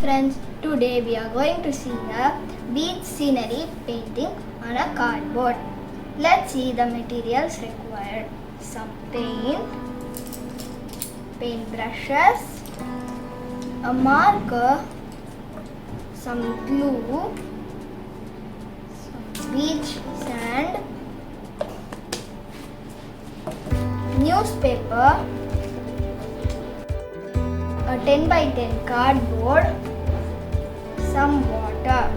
friends, today we are going to see a beach scenery painting on a cardboard. Let's see the materials required. Some paint brushes, a marker, some glue, some beach sand, newspaper, a 10 by 10 cardboard, some water.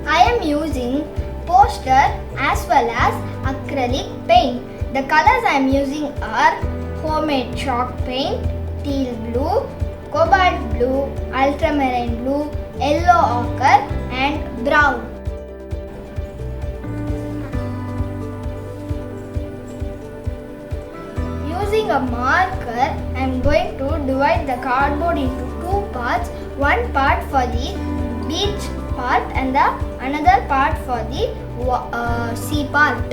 I am using poster as well as acrylic paint. The colors I am using are homemade chalk paint, teal blue, cobalt blue, ultramarine blue, yellow ochre and brown. Using a marker, I am going to divide the cardboard into two parts. One part for the beach part and the another part for the sea part.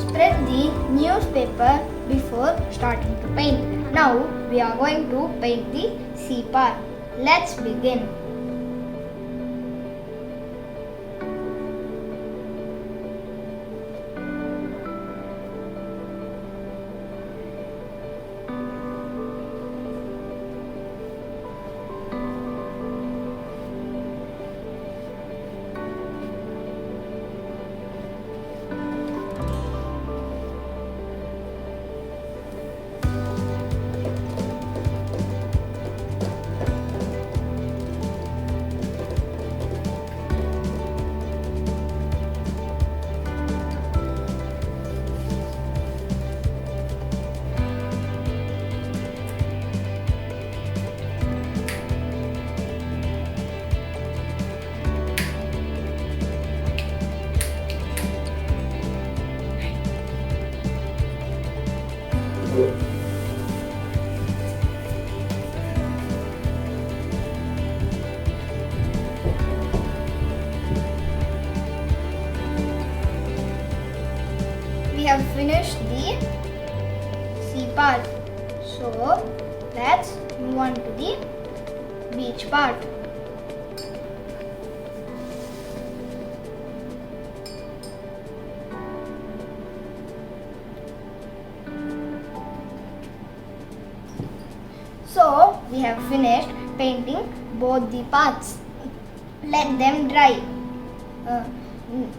Spread the newspaper before starting to paint. Now we are going to paint the sea part. Let's begin. We have finished the sea part. So let's move on to the beach part. So we have finished painting both the parts. Let them dry.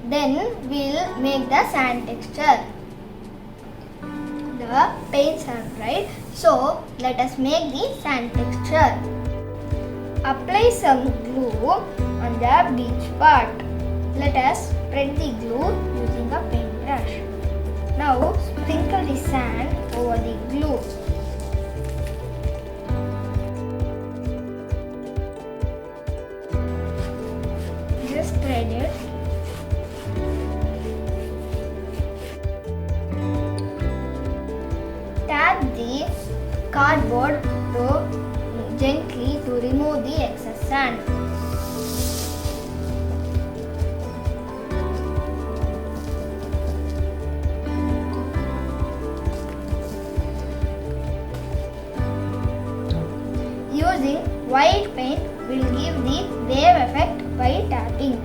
Then we'll make the sand texture. The paints are dried, so let us make the sand texture. Apply some glue on the beach part. Let us spread the glue using a paintbrush. Now sprinkle the sand over the glue. Just spread it. Tap the cardboard gently to remove the excess sand. Using white paint will give the wave effect by tapping.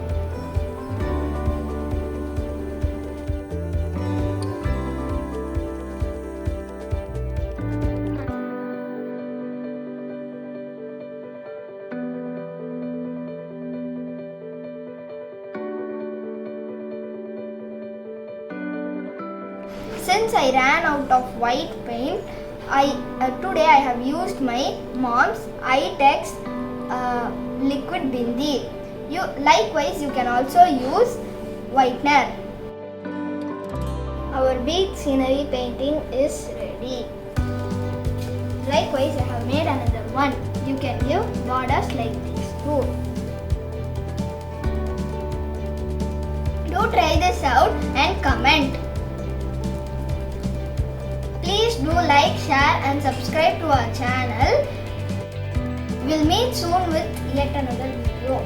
Since I ran out of white paint, today I have used my mom's iTex liquid bindi. Likewise, you can also use whitener. Our beach scenery painting is ready. Likewise, I have made another one. You can give borders like this too. Do try this out and comment. Please do like, share and subscribe to our channel. We'll meet soon with yet another video.